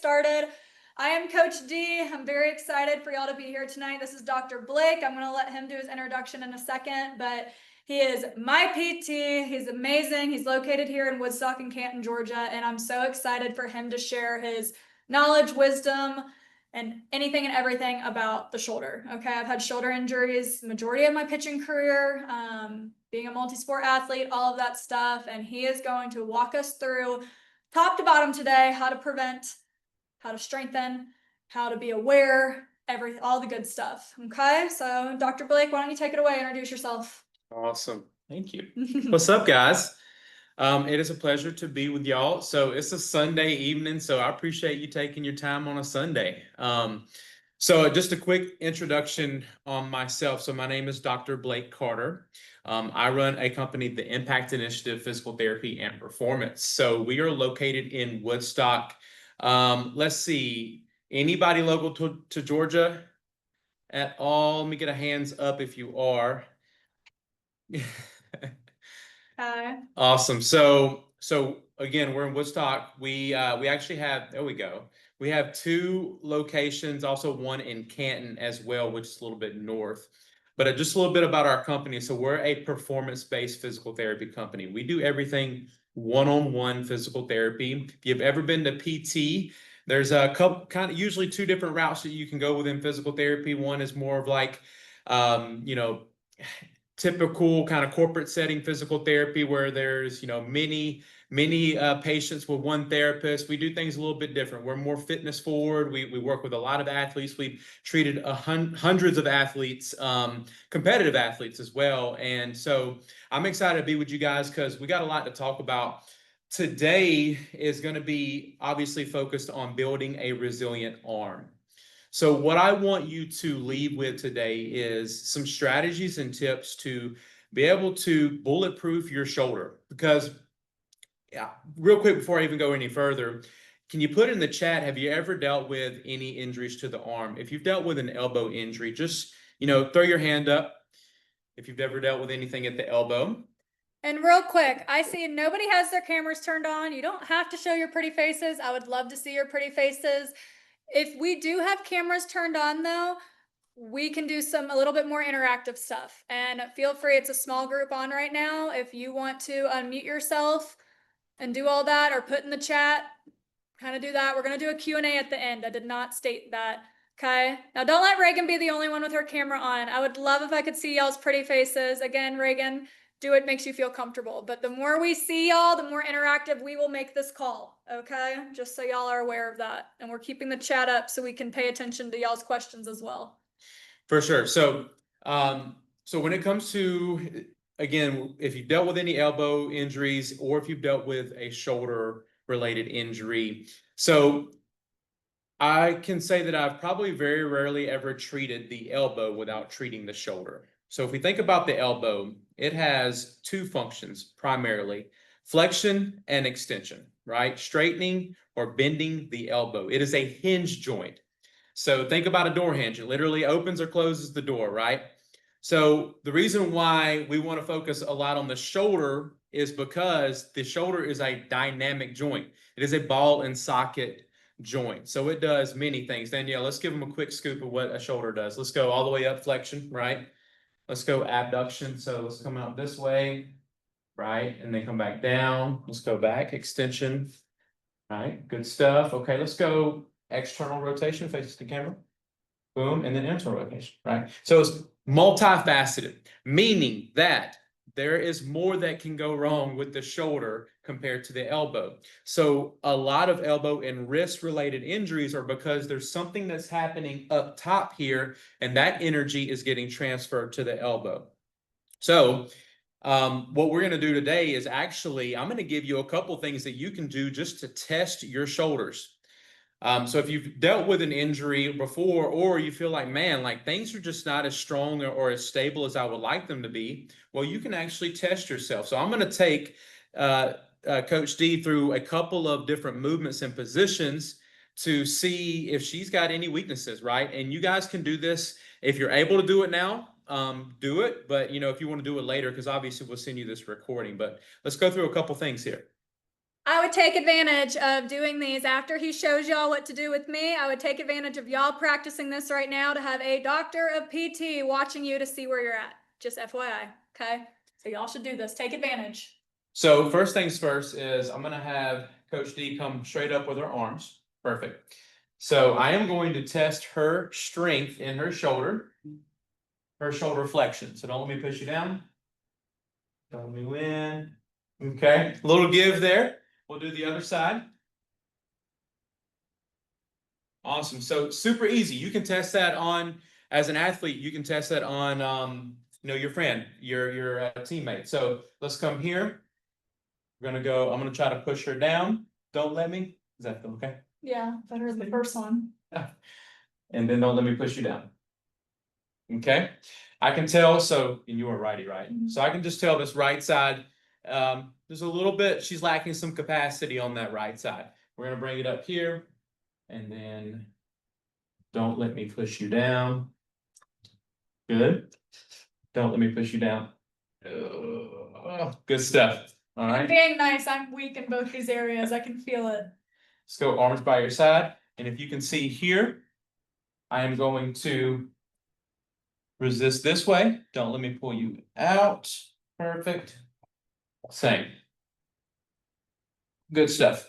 Started. I am Coach D. I'm very excited for y'all to be here tonight. This is Dr. Blake. I'm going to let him do his introduction in a second, but he is my PT. He's amazing. He's located here in Woodstock and Canton, Georgia, and I'm so excited for him to share his knowledge, wisdom, and anything and everything about the shoulder. Okay, I've had shoulder injuries majority of my pitching career, being a multi-sport athlete, all of that stuff, and he is going to walk us through top to bottom today how to prevent, how to strengthen, how to be aware, all the good stuff. Okay, so Dr. Blake, why don't you take it away? Introduce yourself. Awesome. Thank you. What's up, guys? It is a pleasure to be with y'all. So it's a Sunday evening, so I appreciate you taking your time on a Sunday. So just a quick introduction on myself. So my name is Dr. Blake Carter. I run a company, the Impact Initiative Physical Therapy and Performance. So we are located in Woodstock. Let's see, anybody local to Georgia at all? Let me get a hands up if you are. Awesome. So again, we're in Woodstock. We actually have, there we go. We have 2 locations, also one in Canton as well, which is a little bit north. But just a little bit about our company. So we're a performance-based physical therapy company. We do everything one-on-one physical therapy. If you've ever been to PT, there's a couple usually 2 different routes that you can go within physical therapy. One is more of like, typical kind of corporate setting physical therapy where there's many patients with one therapist. We do things a little bit different. We're more fitness forward. We work with a lot of athletes. We've treated hundreds of athletes, competitive athletes as well. And so I'm excited to be with you guys because we got a lot to talk about. Today is going to be obviously focused on building a resilient arm. So what I want you to leave with today is some strategies and tips to be able to bulletproof your shoulder. Because, yeah, real quick before I even go any further, can you put in the chat, have you ever dealt with any injuries to the arm? If you've dealt with an elbow injury, just, throw your hand up if you've ever dealt with anything at the elbow. And real quick, I see nobody has their cameras turned on. You don't have to show your pretty faces. I would love to see your pretty faces. If we do have cameras turned on though, we can do a little bit more interactive stuff. And feel free, it's a small group on right now. If you want to unmute yourself and do all that or put in the chat, kind of do that. We're going to do a Q&A at the end. I did not state that. Okay. Now don't let Reagan be the only one with her camera on. I would love if I could see y'all's pretty faces. Again, Reagan, do what makes you feel comfortable. But the more we see y'all, the more interactive we will make this call. Okay, just so y'all are aware of that. And we're keeping the chat up so we can pay attention to y'all's questions as well. For sure. So when it comes to, again, if you've dealt with any elbow injuries or if you've dealt with a shoulder related injury, so I can say that I've probably very rarely ever treated the elbow without treating the shoulder. So if we think about the elbow, it has 2 functions primarily: flexion and extension, right? Straightening or bending the elbow. It is a hinge joint. So think about a door hinge. It literally opens or closes the door, right? So the reason why we want to focus a lot on the shoulder is because the shoulder is a dynamic joint. It is a ball and socket joint. So it does many things. Danielle, let's give them a quick scoop of what a shoulder does. Let's go all the way up, flexion, right? Let's go abduction. So let's come out this way, right? And then come back down. Let's go back, extension, right? Good stuff. Okay, let's go external rotation, faces the camera. Boom, and then internal rotation, right? So it's multifaceted, meaning that there is more that can go wrong with the shoulder compared to the elbow. So a lot of elbow and wrist related injuries are because there's something that's happening up top here, and that energy is getting transferred to the elbow. So what we're going to do today is actually, I'm going to give you a couple things that you can do just to test your shoulders. So if you've dealt with an injury before, or you feel like, man, like things are just not as strong or as stable as I would like them to be, well, you can actually test yourself. So I'm going to take Coach D through a couple of different movements and positions to see if she's got any weaknesses, right? And you guys can do this. If you're able to do it now, do it. But, if you want to do it later, because obviously we'll send you this recording. But let's go through a couple things here. I would take advantage of doing these after he shows y'all what to do with me. I would take advantage of y'all practicing this right now to have a doctor of PT watching you to see where you're at. Just FYI, okay? So y'all should do this. Take advantage. So first things first is I'm gonna have Coach D come straight up with her arms. Perfect. So I am going to test her strength in her shoulder flexion. So don't let me push you down. Don't let me win. Okay, a little give there. We'll do the other side. Awesome. So super easy. You can test that on, as an athlete, you can test that on, your friend, your teammate. So let's come here. We're gonna go, I'm gonna try to push her down. Don't let me. Is that feel okay? Yeah, better than the first one. And then don't let me push you down. Okay, I can tell, so, and you are righty, right? Mhm. So I can just tell this right side, there's a little bit, she's lacking some capacity on that right side. We're gonna bring it up here, and then don't let me push you down. Good. Don't let me push you down. Good stuff. All I'm right, being nice. I'm weak in both these areas. I can feel it. let's go arms by your side, and if you can see here, I am going to resist this way. Don't let me pull you out. Perfect. Same. Good stuff.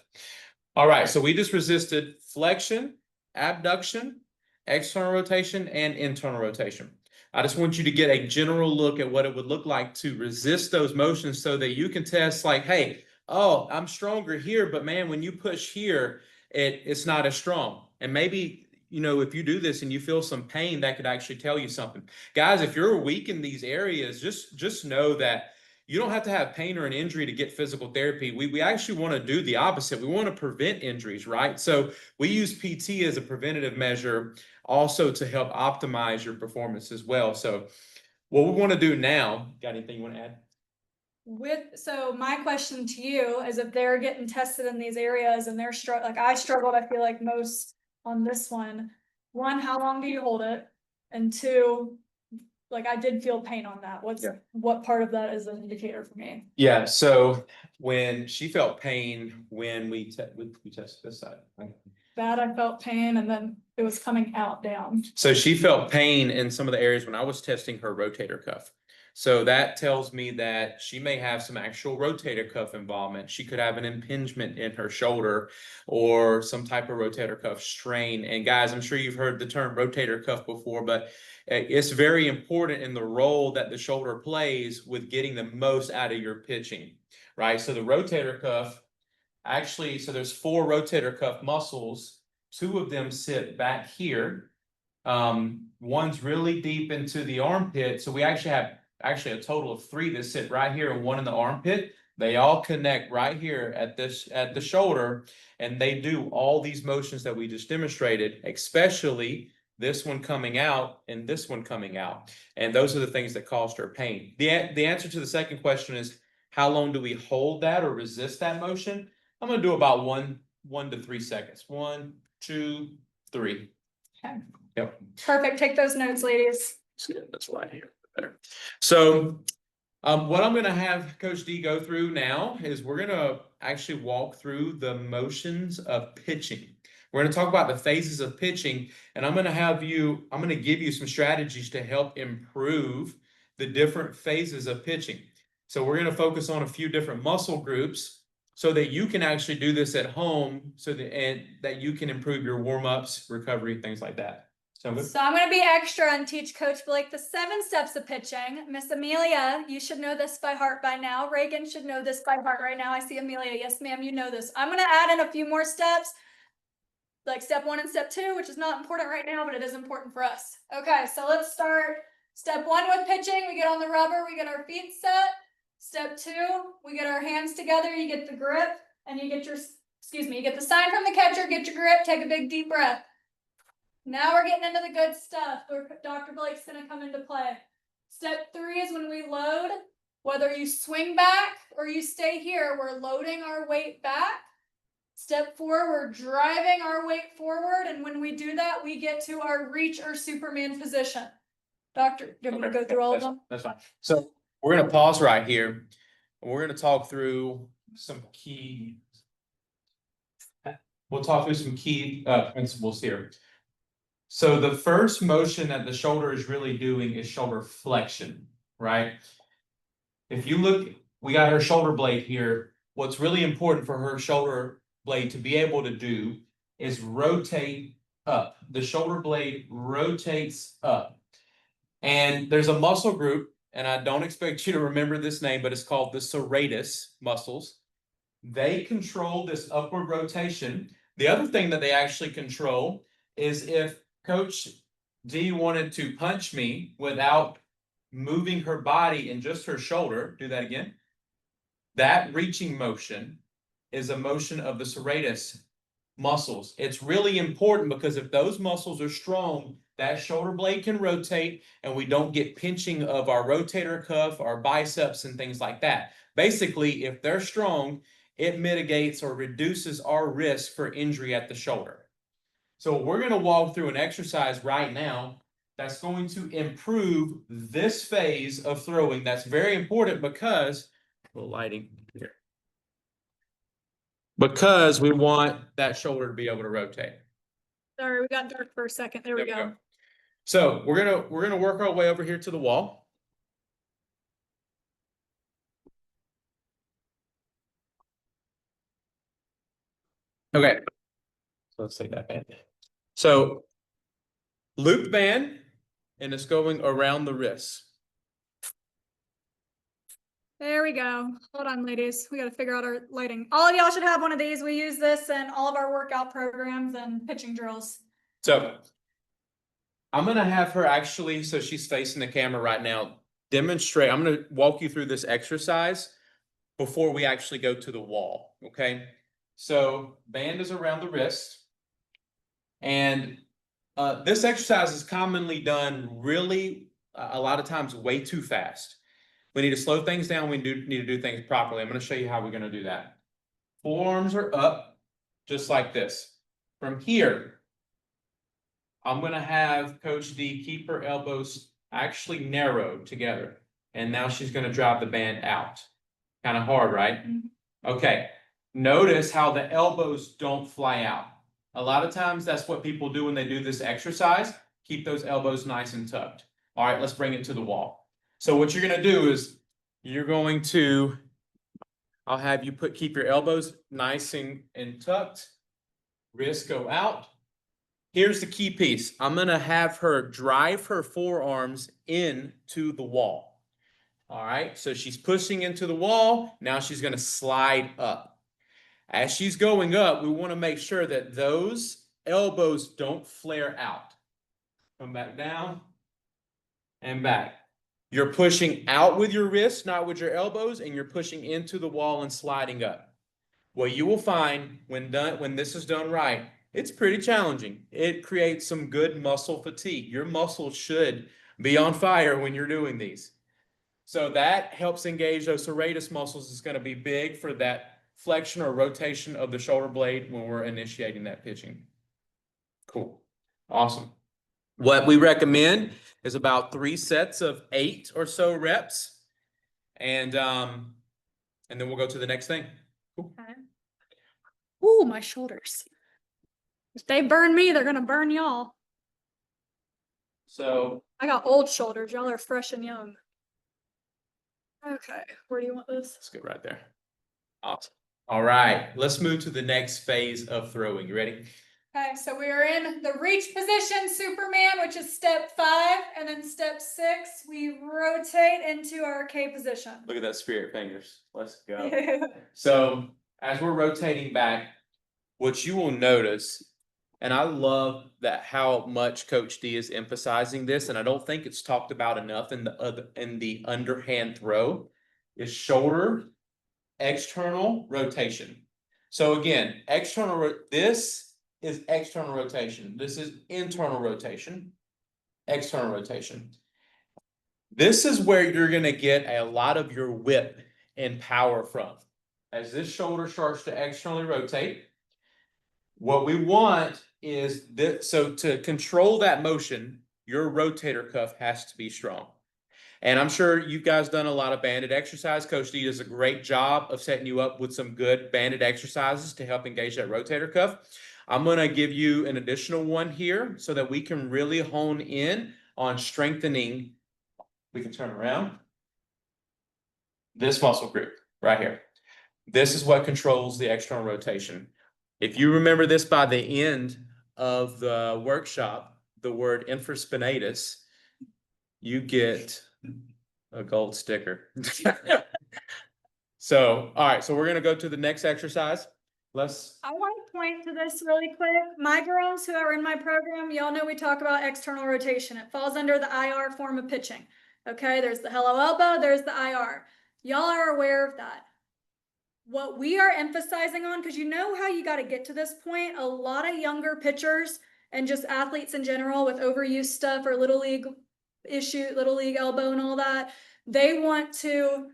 All right, so we just resisted flexion, abduction, external rotation, and internal rotation. I just want you to get a general look at what it would look like to resist those motions so that you can test like, hey, oh, I'm stronger here, but man, when you push here, it's not as strong. And maybe, if you do this and you feel some pain, that could actually tell you something. Guys, if you're weak in these areas, just know that you don't have to have pain or an injury to get physical therapy. We actually want to do the opposite. We want to prevent injuries, right? So we use PT as a preventative measure also to help optimize your performance as well. So what we want to do now, got anything you want to add? So my question to you is if they're getting tested in these areas and they're like I struggled, I feel like most on this one. One, how long do you hold it? And two, like I did feel pain on that. What part of that is an indicator for me? Yeah, so when she felt pain when we tested this side, right? Bad, I felt pain and then it was coming out down. So she felt pain in some of the areas when I was testing her rotator cuff. So that tells me that she may have some actual rotator cuff involvement. She could have an impingement in her shoulder or some type of rotator cuff strain. And guys, I'm sure you've heard the term rotator cuff before, but it's very important in the role that the shoulder plays with getting the most out of your pitching, right? So the rotator cuff, actually, so there's 4 rotator cuff muscles. 2 of them sit back here. One's really deep into the armpit. So we actually have a total of 3 that sit right here and 1 in the armpit. They all connect right here at the shoulder, and they do all these motions that we just demonstrated, especially this one coming out and this one coming out. And those are the things that caused her pain. The answer to the second question is, how long do we hold that or resist that motion? I'm gonna do about 1 to 3 seconds. 1, 2, 3. Okay. Yep. Perfect. Take those notes, ladies. That's right here. Better. So what I'm gonna have Coach D go through now is we're gonna actually walk through the motions of pitching. We're gonna talk about the phases of pitching, and I'm gonna give you some strategies to help improve the different phases of pitching. So we're gonna focus on a few different muscle groups so that you can actually do this at home and that you can improve your warm-ups, recovery, things like that. Sound good? So I'm going to be extra and teach Coach Blake the 7 steps of pitching. Miss Amelia, you should know this by heart by now. Reagan should know this by heart right now. I see Amelia. Yes, ma'am, you know this. I'm going to add in a few more steps, like step 1 and step 2, which is not important right now, but it is important for us. Okay, so let's start. Step 1 with pitching. We get on the rubber. We get our feet set. Step 2, we get our hands together. You get the grip and you get you get the sign from the catcher, get your grip, take a big deep breath. Now we're getting into the good stuff where Dr. Blake's going to come into play. Step 3 is when we load. Whether you swing back or you stay here, we're loading our weight back. Step 4, we're driving our weight forward. And when we do that, we get to our reach or Superman position. Doctor, do you want me to go through all of them? That's fine. So we're going to pause right here. And we're going to talk through some key we'll talk through some key principles here. So the first motion that the shoulder is really doing is shoulder flexion, right? If you look, we got her shoulder blade here. What's really important for her shoulder blade to be able to do is rotate up. The shoulder blade rotates up. And there's a muscle group, and I don't expect you to remember this name, but it's called the serratus muscles. They control this upward rotation. The other thing that they actually control is if Coach D wanted to punch me without moving her body and just her shoulder, do that again. That reaching motion is a motion of the serratus muscles. It's really important because if those muscles are strong, that shoulder blade can rotate and we don't get pinching of our rotator cuff, our biceps, and things like that. Basically, if they're strong, it mitigates or reduces our risk for injury at the shoulder. So we're going to walk through an exercise right now that's going to improve this phase of throwing. That's very important because, a little lighting here, because we want that shoulder to be able to rotate. Sorry, we got dark for a second. There we go. So we're gonna work our way over here to the wall. Okay. So let's take that band. So loop band, and it's going around the wrist. There we go. Hold on, ladies. We got to figure out our lighting. All of y'all should have one of these. We use this in all of our workout programs and pitching drills. So I'm gonna have her actually, so she's facing the camera right now, demonstrate. I'm gonna walk you through this exercise before we actually go to the wall, okay? So band is around the wrist. And this exercise is commonly done really a lot of times way too fast. We need to slow things down. We need to do things properly. I'm going to show you how we're going to do that. Forearms are up, just like this. From here, I'm going to have Coach D keep her elbows actually narrowed together. And now she's going to drive the band out. Kind of hard, right? Mm-hmm. Okay. Notice how the elbows don't fly out. A lot of times that's what people do when they do this exercise. Keep those elbows nice and tucked. All right, let's bring it to the wall. So what you're going to do is you're going to, I'll have you keep your elbows nice and tucked. Wrists go out. Here's the key piece. I'm going to have her drive her forearms into the wall. All right, so she's pushing into the wall. Now she's going to slide up. As she's going up, we want to make sure that those elbows don't flare out. Come back down and back. You're pushing out with your wrists, not with your elbows, and you're pushing into the wall and sliding up. What you will find when this is done right, it's pretty challenging. It creates some good muscle fatigue. Your muscles should be on fire when you're doing these. So that helps engage those serratus muscles. It's going to be big for that flexion or rotation of the shoulder blade when we're initiating that pitching. Cool. Awesome. What we recommend is about 3 sets of 8 or so reps. And then we'll go to the next thing. Cool. Okay. Ooh, my shoulders. If they burn me, they're gonna burn y'all. So I got old shoulders. Y'all are fresh and young. Okay, where do you want this? let's go right there. Awesome. All right, let's move to the next phase of throwing. You ready? Okay, so we are in the reach position, Superman, which is step 5, and then step 6, we rotate into our K position. Look at that spirit fingers. Let's go. So as we're rotating back, what you will notice, and I love that how much Coach D is emphasizing this, and I don't think it's talked about enough in the underhand throw, is shoulder external rotation. So again, this is external rotation. This is internal rotation, external rotation. This is where you're going to get a lot of your whip and power from. As this shoulder starts to externally rotate, what we want is this. So to control that motion, your rotator cuff has to be strong. And I'm sure you guys done a lot of banded exercise. Coach D does a great job of setting you up with some good banded exercises to help engage that rotator cuff. I'm gonna give you an additional one here so that we can really hone in on strengthening. We can turn around. This muscle group right here. This is what controls the external rotation. If you remember this by the end of the workshop, the word infraspinatus, you get a gold sticker. So, all right, so we're gonna go to the next exercise. I want to point to this really quick. My girls who are in my program, y'all know we talk about external rotation. It falls under the IR form of pitching. Okay, there's the hello elbow, there's the IR. Y'all are aware of that. What we are emphasizing on, because you know how you got to get to this point, a lot of younger pitchers and just athletes in general with overuse stuff or little league elbow and all that, they want to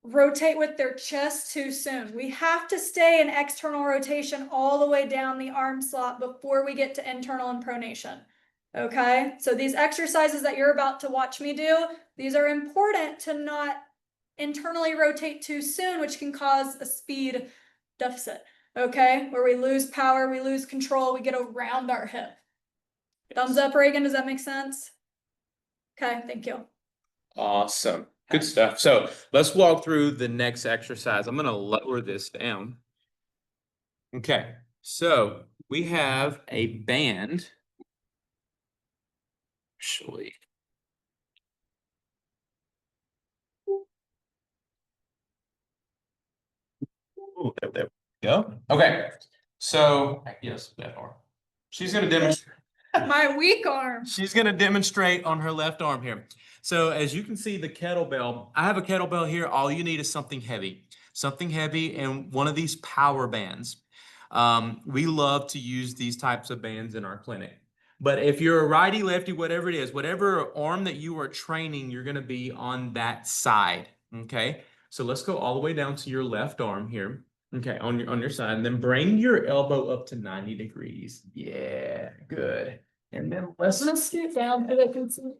rotate with their chest too soon. We have to stay in external rotation all the way down the arm slot before we get to internal and pronation. Okay, so these exercises that you're about to watch me do, these are important to not internally rotate too soon, which can cause a speed deficit. Okay, where we lose power, we lose control, we get around our hip. Thumbs up, Reagan, does that make sense? Okay, thank you. Awesome. Good stuff. So let's walk through the next exercise. I'm gonna lower this down. Okay, so we have a band. Actually. Ooh, there we go. Okay, so yes, that arm. She's gonna demonstrate. My weak arm. She's gonna demonstrate on her left arm here. So as you can see the kettlebell, I have a kettlebell here. All you need is something heavy and one of these power bands. We love to use these types of bands in our clinic. But if you're a righty, lefty, whatever it is, whatever arm that you are training, you're gonna be on that side, okay? So let's go all the way down to your left arm here. Okay, on your side, and then bring your elbow up to 90 degrees. Yeah, good. And then let's get down so I can see.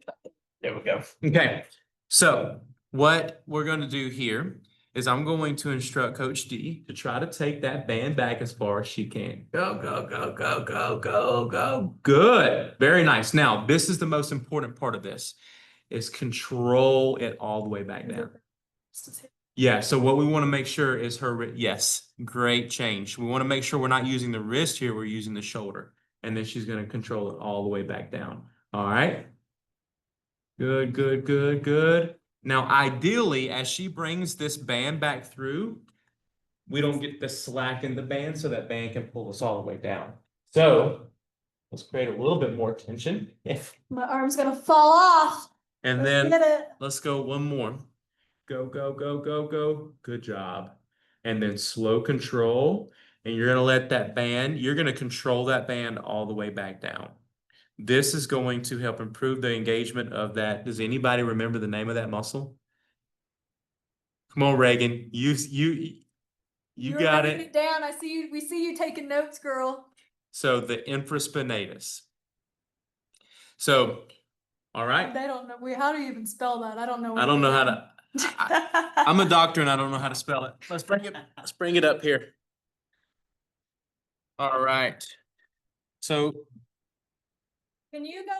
there we go. Okay, so what we're going to do here is I'm going to instruct Coach D to try to take that band back as far as she can. Go, go, go, go, go, go, go. Good. Very nice. Now, this is the most important part of this, is control it all the way back down. Yeah, so what we want to make sure is yes, great change. We want to make sure we're not using the wrist here, we're using the shoulder. And then she's going to control it all the way back down. All right. Good, good, good, good. Now, ideally, as she brings this band back through, we don't get the slack in the band, so that band can pull us all the way down. So let's create a little bit more tension. My arm's gonna fall off. And then let's go one more. Go, go, go, go, go. Good job. And then slow control. And you're going to let that band, you're going to control that band all the way back down. This is going to help improve the engagement of that. Does anybody remember the name of that muscle? Come on, Reagan. You You're got writing it. down. We see you taking notes, girl. So the infraspinatus. So, all right. They don't know. How do you even spell that? I don't know. I don't know how to. I'm a doctor and I don't know how to spell it. Let's bring it up here. All right. So can you go?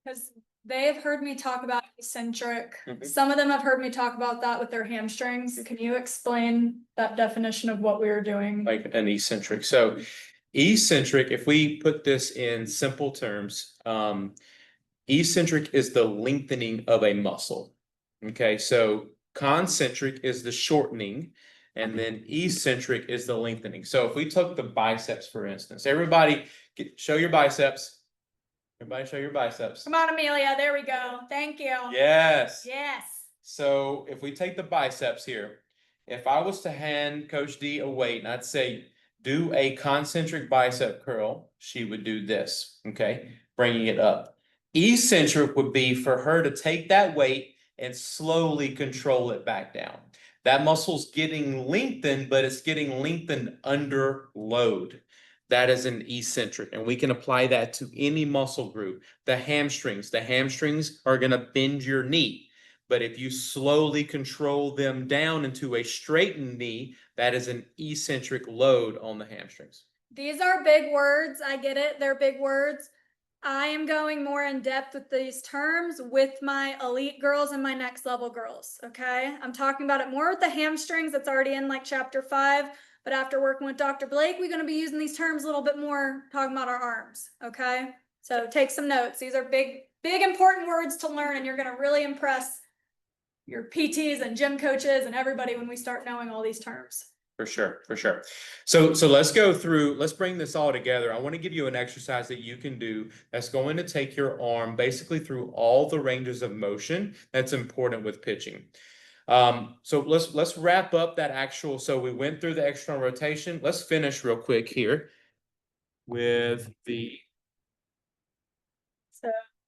Because they have heard me talk about eccentric. Mhm. Some of them have heard me talk about that with their hamstrings. Can you explain that definition of what we were doing? like an eccentric. So eccentric, if we put this in simple terms, eccentric is the lengthening of a muscle. Okay, so concentric is the shortening, and then eccentric is the lengthening. So if we took the biceps, for instance, everybody show your biceps. Everybody show your biceps. Come on, Amelia. There we go. Thank you. Yes. Yes. So if we take the biceps here, if I was to hand Coach D a weight and I'd say, do a concentric bicep curl, she would do this, okay? Bringing it up. Eccentric would be for her to take that weight and slowly control it back down. That muscle's getting lengthened, but it's getting lengthened under load. that is an eccentric, and we can apply that to any muscle group. The hamstrings are going to bend your knee. But if you slowly control them down into a straightened knee, that is an eccentric load on the hamstrings. These are big words. I get it. They're big words. I am going more in depth with these terms with my elite girls and my next level girls. Okay. I'm talking about it more with the hamstrings. That's already in like chapter 5. But after working with Dr. Blake, we're going to be using these terms a little bit more, talking about our arms. Okay. So take some notes. These are big, big, important words to learn, and you're going to really impress your PTs and gym coaches and everybody when we start knowing all these terms. For sure, for sure. So let's go through, let's bring this all together. I want to give you an exercise that you can do that's going to take your arm basically through all the ranges of motion that's important with pitching. So let's wrap up that actual, so we went through the external rotation. Let's finish real quick here with the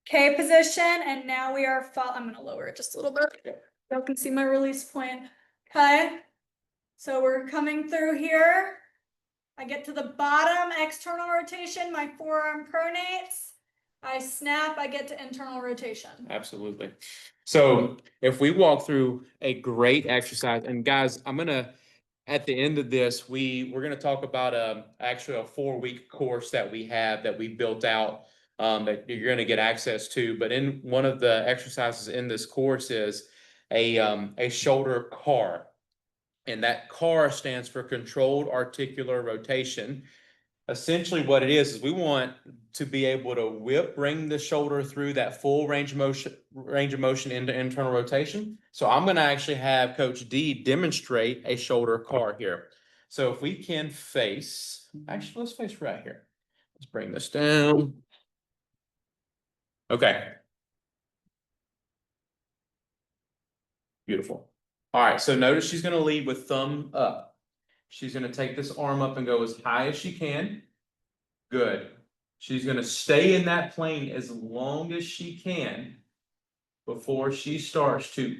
K position, and now we are, I'm going to lower it just a little bit. Y'all can see my release point. Okay. So we're coming through here. I get to the bottom, external rotation, my forearm pronates. I snap, I get to internal rotation. Absolutely. So if we walk through a great exercise, and guys, I'm gonna, at the end of this, we're gonna talk about actually a 4-week course that we have that we built out that you're gonna get access to. But in one of the exercises in this course is a shoulder CAR. And that CAR stands for controlled articular rotation. Essentially what it is we want to be able to bring the shoulder through that full range of motion into internal rotation. So I'm going to actually have Coach D demonstrate a shoulder CAR here. So if we can face, actually let's face right here. Let's bring this down. Okay. Beautiful. All right, so notice she's going to lead with thumb up. She's going to take this arm up and go as high as she can. Good. She's going to stay in that plane as long as she can before she starts to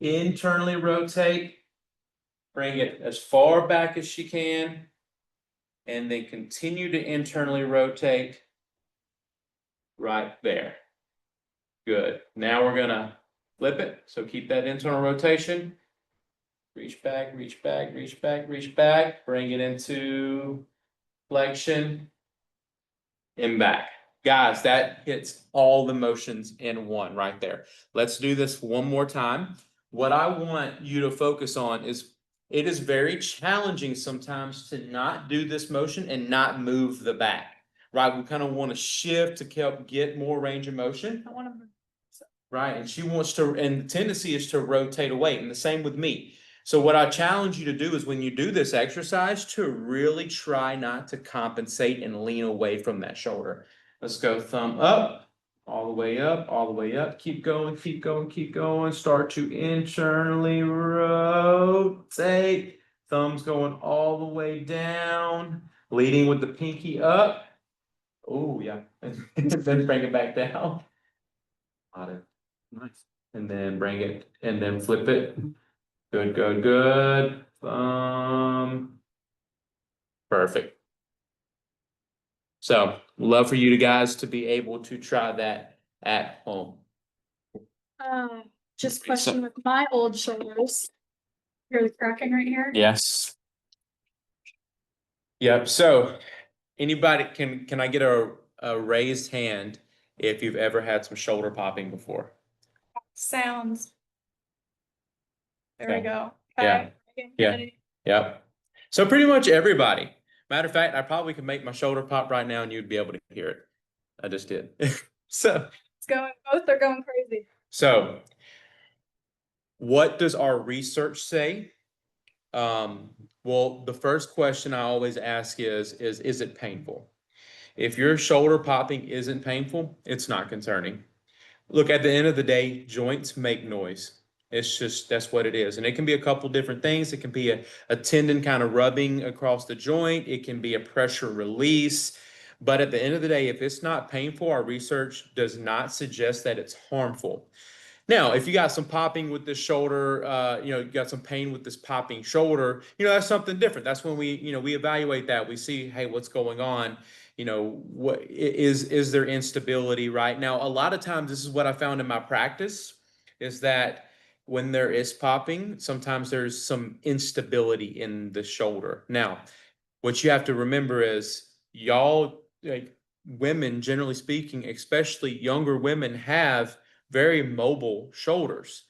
internally rotate. Bring it as far back as she can. And then continue to internally rotate right there. Good. Now we're going to flip it. So keep that internal rotation. Reach back, reach back, reach back, reach back. Bring it into flexion and back. Guys, that hits all the motions in one right there. Let's do this one more time. What I want you to focus on is it is very challenging sometimes to not do this motion and not move the back, right? We kind of want to shift to help get more range of motion. I want to. Right, and she wants to, and the tendency is to rotate away, and the same with me. So what I challenge you to do is when you do this exercise to really try not to compensate and lean away from that shoulder. Let's go thumb up, all the way up, all the way up. Keep going, keep going, keep going. Start to internally rotate. Thumbs going all the way down, leading with the pinky up. Oh, yeah. Then bring it back down. Got it. Nice. And then bring it and then flip it. Good, good, good. Perfect. So love for you guys to be able to try that at home. Just question with my old shoulders. Hear the cracking right here? Yes. Yep. So anybody can I get a raised hand if you've ever had some shoulder popping before? Sounds. There Okay. we go. Yeah. Okay. Yeah. Yep. So pretty much everybody. Matter of fact, I probably could make my shoulder pop right now and you'd be able to hear it. I just did. So It's going, both are going crazy. So what does our research say? Well, the first question I always ask is it painful? If your shoulder popping isn't painful, it's not concerning. Look, at the end of the day, joints make noise. It's just, that's what it is. And it can be a couple different things. It can be a tendon kind of rubbing across the joint. It can be a pressure release. But at the end of the day, if it's not painful, our research does not suggest that it's harmful. Now, if you got some popping with this shoulder, you got some pain with this popping shoulder, that's something different. That's when we evaluate that. We see, hey, what's going on? What is there instability right now? A lot of times, this is what I found in my practice is that when there is popping, sometimes there's some instability in the shoulder. Now, what you have to remember is y'all, like women, generally speaking, especially younger women, have very mobile shoulders.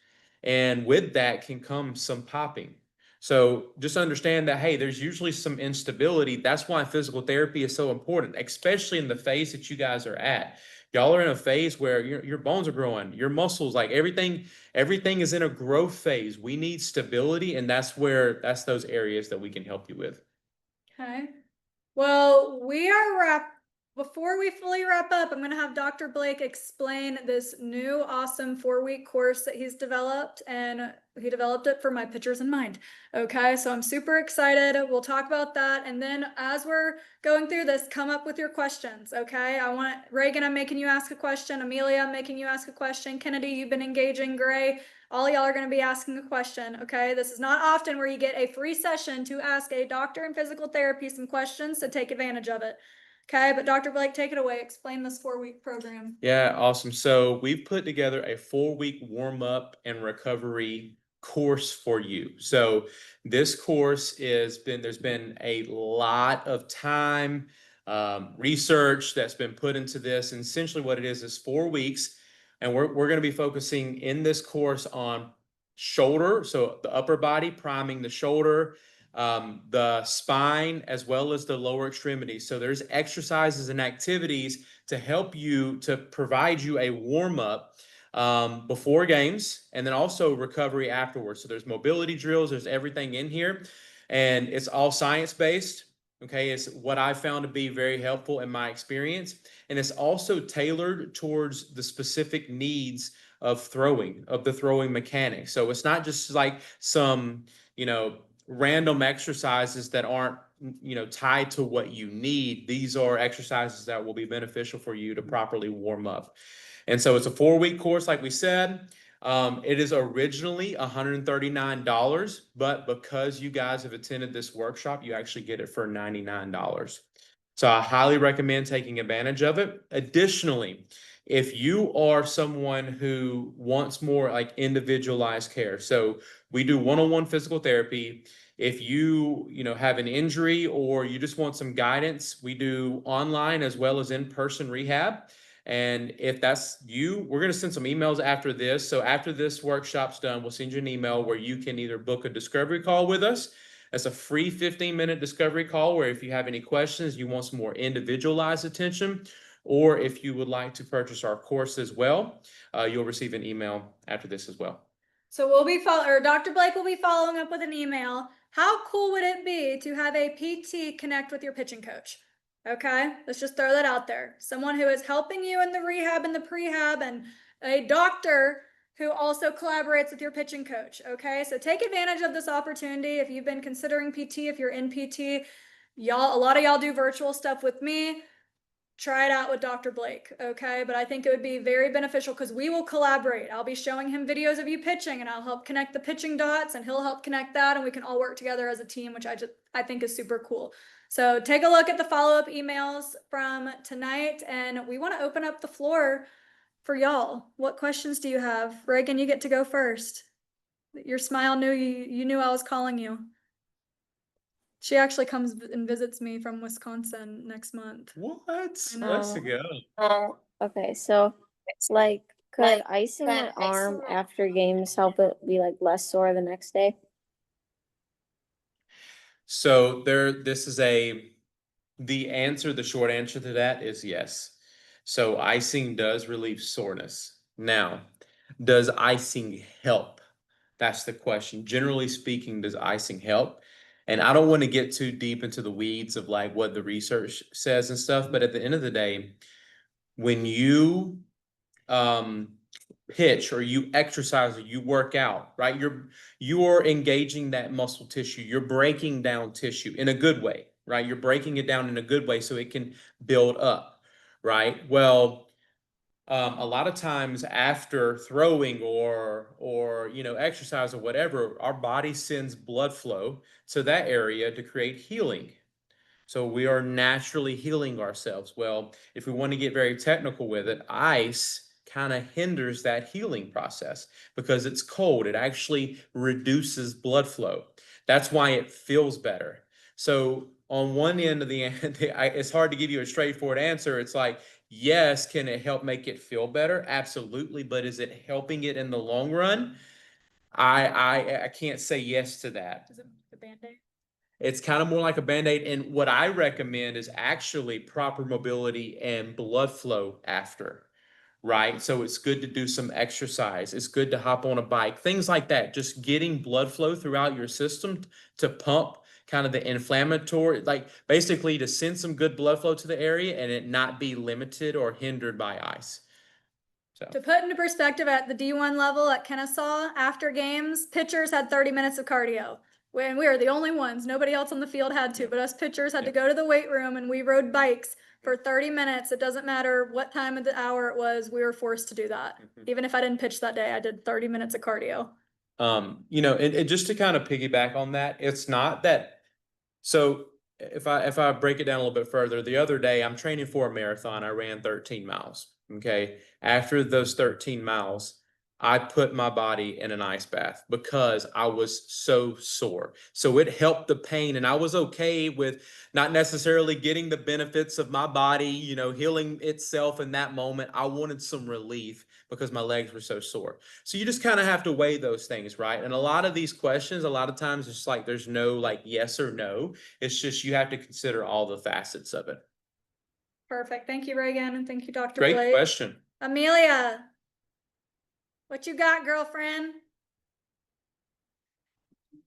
And with that can come some popping. So just understand that, hey, there's usually some instability. That's why physical therapy is so important, especially in the phase that you guys are at. Y'all are in a phase where your bones are growing, your muscles, like everything is in a growth phase. We need stability, and that's those areas that we can help you with. Okay. Well, before we fully wrap up, I'm going to have Dr. Blake explain this new awesome 4-week course that he's developed, and he developed it for my pitchers in mind. Okay, so I'm super excited. We'll talk about that. And then as we're going through this, come up with your questions. Okay, Reagan, I'm making you ask a question. Amelia, I'm making you ask a question. Kennedy, you've been engaging. Gray, all y'all are going to be asking a question. Okay, this is not often where you get a free session to ask a doctor in physical therapy some questions, so take advantage of it. Okay, but Dr. Blake, take it away. Explain this 4-week program. Yeah, awesome. So we've put together a 4-week warm-up and recovery course for you. So this course there's been a lot of time, research that's been put into this. And essentially what it is 4 weeks. And we're going to be focusing in this course on shoulder, so the upper body, priming the shoulder, the spine, as well as the lower extremities. So there's exercises and activities to help you, to provide you a warm up before games, and then also recovery afterwards. So there's mobility drills, there's everything in here, and it's all science based. Okay, it's what I found to be very helpful in my experience, and it's also tailored towards the specific needs of the throwing mechanics. So it's not just like some, random exercises that aren't, tied to what you need. These are exercises that will be beneficial for you to properly warm up. And so it's a 4-week course, like we said. It is originally $139, but because you guys have attended this workshop, you actually get it for $99. So I highly recommend taking advantage of it. Additionally, if you are someone who wants more like individualized care, so we do one-on-one physical therapy. If you have an injury or you just want some guidance, we do online as well as in-person rehab. And if that's you, we're going to send some emails after this. So after this workshop's done, we'll send you an email where you can either book a discovery call with us. That's a free 15-minute discovery call where if you have any questions, you want some more individualized attention, or if you would like to purchase our course as well, you'll receive an email after this as well. So Dr. Blake will be following up with an email. How cool would it be to have a PT connect with your pitching coach? Okay, let's just throw that out there. Someone who is helping you in the rehab and the prehab, and a doctor who also collaborates with your pitching coach. Okay, so take advantage of this opportunity. If you've been considering PT, if you're in PT, a lot of y'all do virtual stuff with me. Try it out with Dr. Blake, okay? But I think it would be very beneficial because we will collaborate. I'll be showing him videos of you pitching, and I'll help connect the pitching dots, and he'll help connect that, and we can all work together as a team, which I think is super cool. So take a look at the follow-up emails from tonight, and we want to open up the floor for y'all. What questions do you have? Reagan, you get to go first. Your smile knew you knew I was calling you. She actually comes and visits me from Wisconsin next month. What? Let's go. Okay, so it's like, could icing my arm after games help it be like less sore the next day? So the short answer to that is yes. So icing does relieve soreness. Now, does icing help? That's the question. Generally speaking, does icing help? And I don't want to get too deep into the weeds of like what the research says and stuff, but at the end of the day, when you pitch or you exercise or you work out, right? You're engaging that muscle tissue. You're breaking down tissue in a good way, right? You're breaking it down in a good way so it can build up, right? Well, a lot of times after throwing or exercise or whatever, our body sends blood flow to that area to create healing. So we are naturally healing ourselves. Well, if we want to get very technical with it, ice kind of hinders that healing process because it's cold. It actually reduces blood flow. That's why it feels better. So on one end of the it's hard to give you a straightforward answer. It's like, yes, can it help make it feel better? Absolutely. But is it helping it in the long run? I can't say yes to that. Is it the Band-Aid? It's kind of more like a Band-Aid. And what I recommend is actually proper mobility and blood flow after, right? So it's good to do some exercise. It's good to hop on a bike, things like that. Just getting blood flow throughout your system to pump kind of the inflammatory, like basically to send some good blood flow to the area and it not be limited or hindered by ice. So. To put into perspective, at the D1 level at Kennesaw, after games, pitchers had 30 minutes of cardio. When we were the only ones, nobody else on the field had to, but us pitchers had to go to the weight room and we rode bikes for 30 minutes. It doesn't matter what time of the hour it was, we were forced to do that. Even if I didn't pitch that day, I did 30 minutes of cardio. And just to kind of piggyback on that, it's not that. So if I break it down a little bit further, the other day I'm training for a marathon. I ran 13 miles. Okay. After those 13 miles, I put my body in an ice bath because I was so sore. So it helped the pain, and I was okay with not necessarily getting the benefits of my body, healing itself in that moment. I wanted some relief because my legs were so sore. So you just kind of have to weigh those things, right? And a lot of these questions, a lot of times it's like there's no like yes or no. It's just you have to consider all the facets of it. Perfect. Thank you, Reagan, and thank you, Dr. Great Blake. question. Amelia, what you got, girlfriend?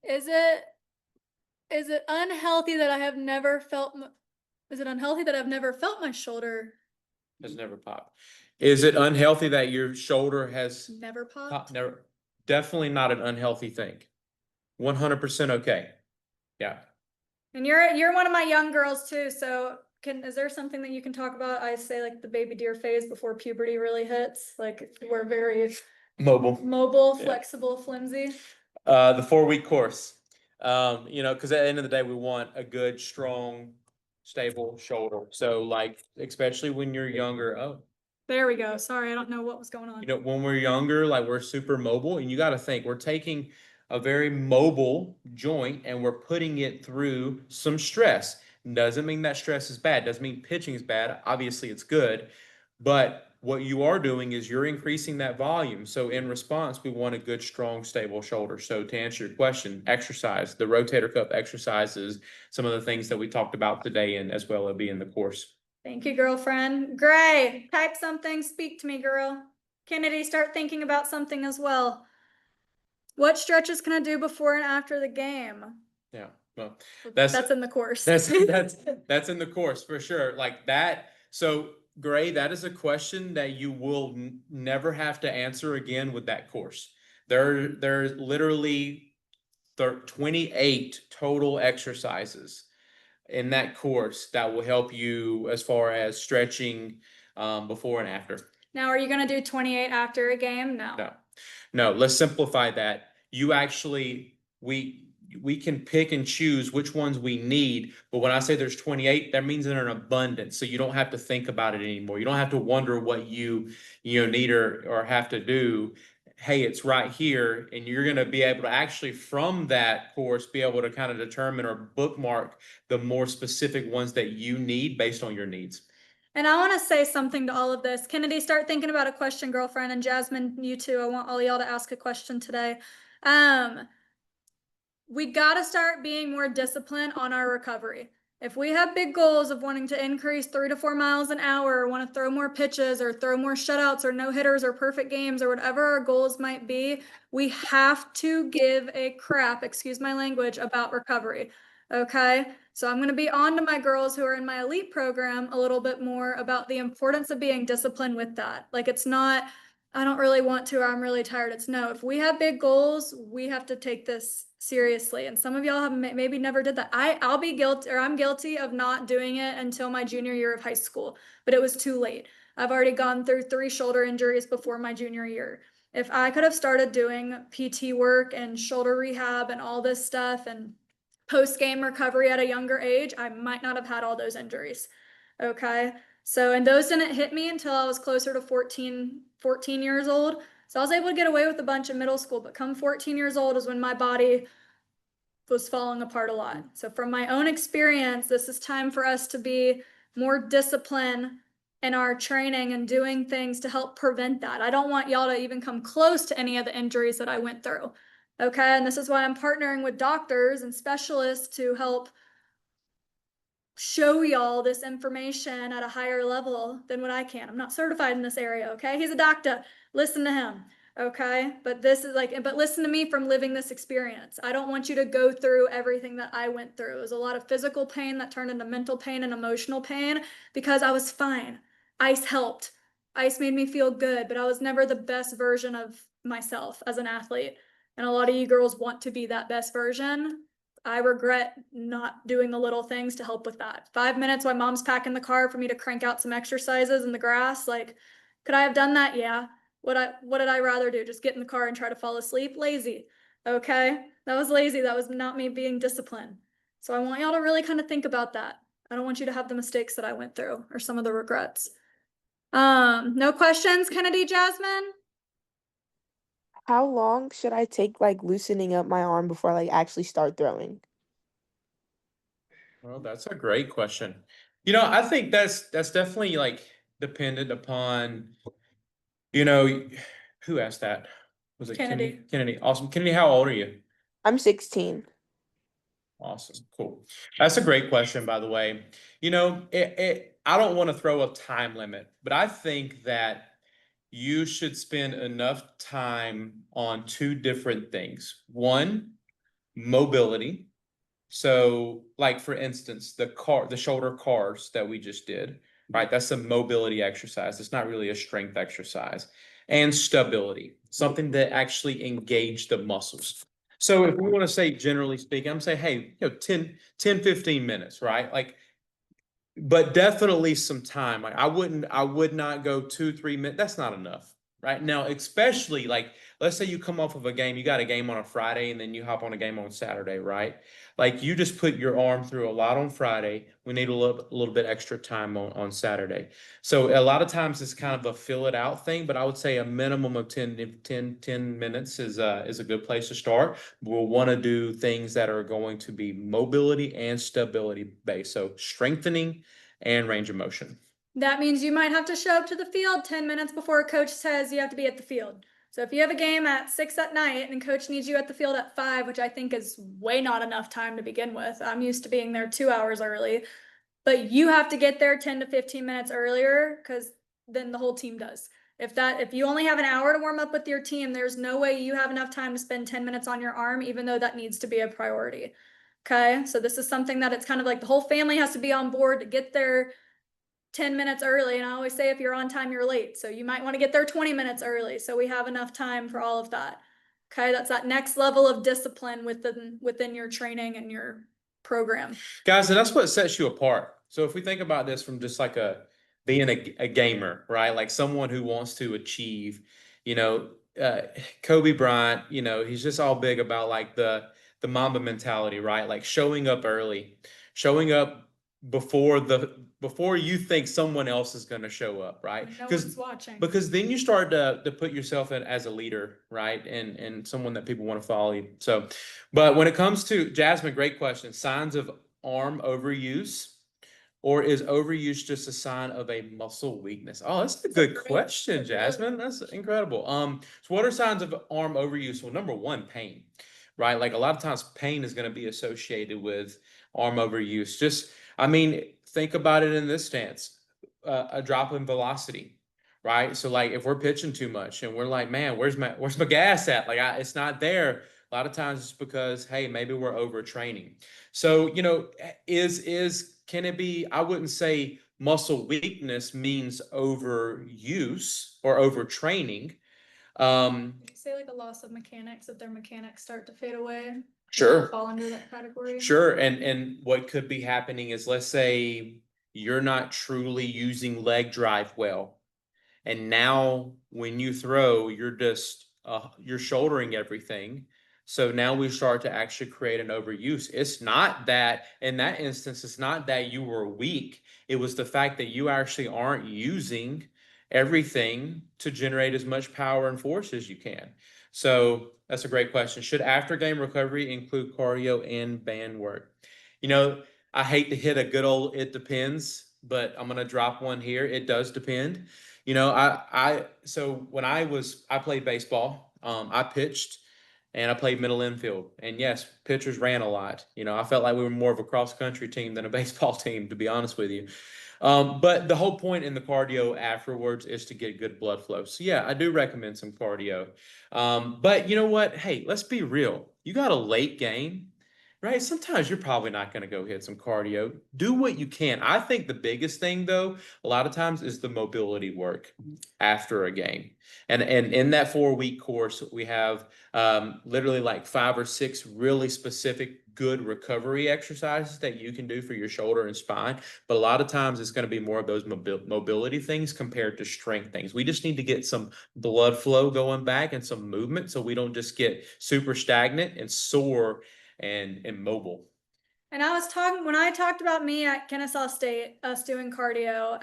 Is it unhealthy that I have never felt? Is it unhealthy that I've never felt my shoulder? Has never popped. Is it unhealthy that your shoulder has Never popped? popped? Never. Definitely not an unhealthy thing. 100% okay. Yeah. And you're one of my young girls too, so is there something that you can talk about? I say like the baby deer phase before puberty really hits. Like we're very Mobile, flexible, flimsy. The 4-week course. Because at the end of the day, we want a good, strong, stable shoulder. So like, especially when you're younger. Oh, there we go. Sorry, I don't know what was going on. When we're younger, like we're super mobile, and you got to think we're taking a very mobile joint and we're putting it through some stress. Doesn't mean that stress is bad. Doesn't mean pitching is bad. Obviously, it's good. But what you are doing is you're increasing that volume. So in response, we want a good, strong, stable shoulder. So to answer your question, exercise, the rotator cuff exercises, some of the things that we talked about today, and as well, it'll be in the course. Thank you, girlfriend. Gray, type something, speak to me, girl. Kennedy, start thinking about something as well. What stretches can I do before and after the game? Yeah, well, that's in the course. That's in the course for sure. Like that. So Gray, that is a question that you will never have to answer again with that course. There's literally 28 total exercises in that course that will help you as far as stretching before and after. Now, are you going to do 28 after a game? No, let's simplify that. You actually, we can pick and choose which ones we need, but when I say there's 28, that means they're in abundance. So you don't have to think about it anymore. You don't have to wonder what you need or have to do. Hey, it's right here, and you're going to be able to actually from that course be able to kind of determine or bookmark the more specific ones that you need based on your needs. And I want to say something to all of this. Kennedy, start thinking about a question, girlfriend, and Jasmine, you too. I want all y'all to ask a question today. We got to start being more disciplined on our recovery. If we have big goals of wanting to increase 3 to 4 miles an hour, or want to throw more pitches or throw more shutouts or no hitters or perfect games or whatever our goals might be, we have to give a crap, excuse my language, about recovery. Okay. So I'm going to be on to my girls who are in my elite program a little bit more about the importance of being disciplined with that. Like it's not, I don't really want to, or I'm really tired. It's no, if we have big goals, we have to take this seriously. And some of y'all have maybe never did that. I'll be guilty, or I'm guilty of not doing it until my junior year of high school, but it was too late. I've already gone through 3 shoulder injuries before my junior year. If I could have started doing PT work and shoulder rehab and all this stuff and post-game recovery at a younger age, I might not have had all those injuries. Okay. So, and those didn't hit me until I was closer to 14 years old. So I was able to get away with a bunch in middle school, but come 14 years old is when my body was falling apart a lot. So from my own experience, this is time for us to be more disciplined in our training and doing things to help prevent that. I don't want y'all to even come close to any of the injuries that I went through. Okay. And this is why I'm partnering with doctors and specialists to help show y'all this information at a higher level than what I can. I'm not certified in this area, okay? He's a doctor. Listen to him, okay? But this is like, but listen to me from living this experience. I don't want you to go through everything that I went through. It was a lot of physical pain that turned into mental pain and emotional pain because I was fine. Ice helped. Ice made me feel good, but I was never the best version of myself as an athlete. And a lot of you girls want to be that best version. I regret not doing the little things to help with that. 5 minutes while mom's packing the car for me to crank out some exercises in the grass. Like, could I have done that? Yeah. What did I rather do? Just get in the car and try to fall asleep? Lazy. Okay. That was lazy. That was not me being disciplined. So I want y'all to really kind of think about that. I don't want you to have the mistakes that I went through or some of the regrets. No questions, Kennedy, Jasmine? How long should I take like loosening up my arm before I like actually start throwing? Well, that's a great question. I think that's definitely like dependent upon, you know, who asked that? Was it Kennedy. Kennedy. Awesome. Kennedy, how old are you? I'm 16. Awesome. Cool. That's a great question, by the way. I don't want to throw a time limit, but I think that you should spend enough time on 2 different things. One, mobility. So, like for instance, the shoulder cars that we just did, right? That's a mobility exercise. It's not really a strength exercise. And stability, something that actually engage the muscles. So if we want to say, generally speaking, I'm saying, hey, 10, 15 minutes, right? Like, but definitely some time. Like I would not go 2, 3 minutes. That's not enough. Right now, especially like, let's say you come off of a game, you got a game on a Friday and then you hop on a game on Saturday, right? Like you just put your arm through a lot on Friday. We need a little bit extra time on Saturday. So a lot of times it's kind of a fill it out thing, but I would say a minimum of 10 minutes is a good place to start. We'll want to do things that are going to be mobility and stability based. So strengthening and range of motion. That means you might have to show up to the field 10 minutes before a coach says you have to be at the field. So if you have a game at 6 at night and coach needs you at the field at 5, which I think is way not enough time to begin with. I'm used to being there 2 hours early, but you have to get there 10 to 15 minutes earlier because then the whole team does. If you only have an hour to warm up with your team, there's no way you have enough time to spend 10 minutes on your arm, even though that needs to be a priority. Okay. So this is something that it's kind of like the whole family has to be on board to get there 10 minutes early. And I always say, if you're on time, you're late. So you might want to get there 20 minutes early. So we have enough time for all of that. Okay. That's that next level of discipline within your training and your program. Guys, and that's what sets you apart. So if we think about this from just like being a gamer, right? Like someone who wants to achieve, Kobe Bryant, he's just all big about like the Mamba mentality, right? Like showing up early, showing up before you think someone else is going to show up, right? No one's watching. Because then you start to put yourself in as a leader, right? And someone that people want to follow you. So, but when it comes to Jasmine, great question. Signs of arm overuse, or is overuse just a sign of a muscle weakness? Oh, that's a good question, Jasmine. That's incredible. So what are signs of arm overuse? Well, number one, pain, right? Like a lot of times pain is going to be associated with arm overuse. Think about it in this stance, a drop in velocity, right? So like if we're pitching too much and we're like, man, where's my gas at? Like it's not there. A lot of times it's because, hey, maybe we're overtraining. So, can it be, I wouldn't say muscle weakness means overuse or overtraining, Say like a loss of mechanics, if their mechanics start to fade away. Sure. Fall under that category. Sure, and what could be happening is, let's say you're not truly using leg drive well. And now when you throw, you're shouldering everything. So now we start to actually create an overuse. It's not that, in that instance, it's not that you were weak. It was the fact that you actually aren't using everything to generate as much power and force as you can. So that's a great question. Should after game recovery include cardio and band work? You know, I hate to hit a good old it depends, but I'm gonna drop one here. It does depend. You know, so when I played baseball, I pitched and I played middle infield. And yes, pitchers ran a lot. You know, I felt like we were more of a cross country team than a baseball team, to be honest with you. But the whole point in the cardio afterwards is to get good blood flow. So yeah, I do recommend some cardio. But you know what? Hey, let's be real. You got a late game, right? Sometimes you're probably not going to go hit some cardio. Do what you can. I think the biggest thing, though, a lot of times is the mobility work after a game. And in that 4-week course, we have literally like 5 or 6 really specific good recovery exercises that you can do for your shoulder and spine. But a lot of times it's going to be more of those mobility things compared to strength things. We just need to get some blood flow going back and some movement so we don't just get super stagnant and sore and immobile. And when I talked about me at Kennesaw State, us doing cardio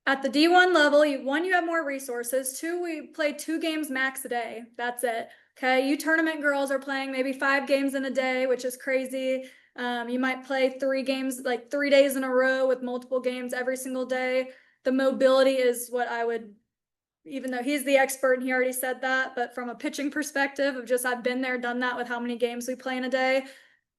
at the D1 level, you have more resources. 2, we play 2 games max a day. That's it. Okay. You tournament girls are playing maybe 5 games in a day, which is crazy. You might play 3 games, like 3 days in a row with multiple games every single day. The mobility is what I would, even though he's the expert and he already said that, but from a pitching perspective of just, I've been there, done that with how many games we play in a day.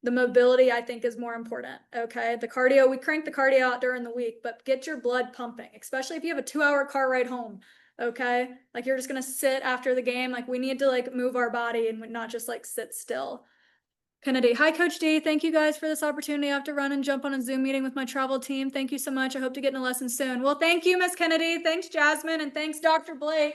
The mobility I think is more important. Okay. The cardio, we crank the cardio out during the week, but get your blood pumping, especially if you have a 2-hour car ride home. Okay. Like you're just going to sit after the game. Like we need to like move our body and not just like sit still. Kennedy. Hi, Coach D. Thank you guys for this opportunity. I have to run and jump on a Zoom meeting with my travel team. Thank you so much. I hope to get in a lesson soon. Well, thank you, Miss Kennedy. Thanks, Jasmine. And thanks, Dr. Blake,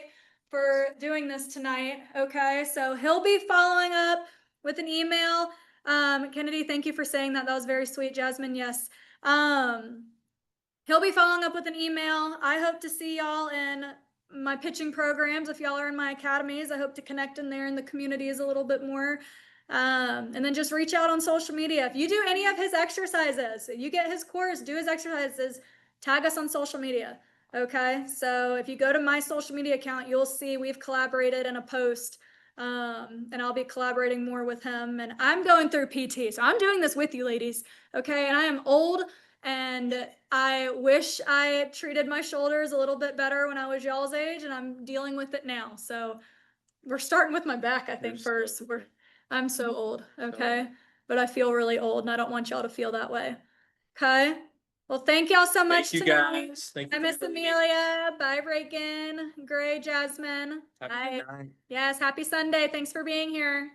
for doing this tonight. Okay. So he'll be following up with an email. Kennedy, thank you for saying that. That was very sweet, Jasmine. Yes. He'll be following up with an email. I hope to see y'all in my pitching programs. If y'all are in my academies, I hope to connect in there in the communities a little bit more. And then just reach out on social media. If you do any of his exercises, if you get his course, do his exercises, tag us on social media. Okay. So if you go to my social media account, you'll see we've collaborated in a post. And I'll be collaborating more with him. And I'm going through PT. So I'm doing this with you ladies. Okay. And I am old and I wish I treated my shoulders a little bit better when I was y'all's age, and I'm dealing with it now. So we're starting with my back, I think, first. I'm so old. Okay. But I feel really old and I don't want y'all to feel that way. Okay. Well, thank y'all so much Thank you tonight. guys. Thank I you miss for coming. Amelia. Bye, Reagan. Gray, Jasmine. Have a Bye. good night. Yes, happy Sunday. Thanks for being here.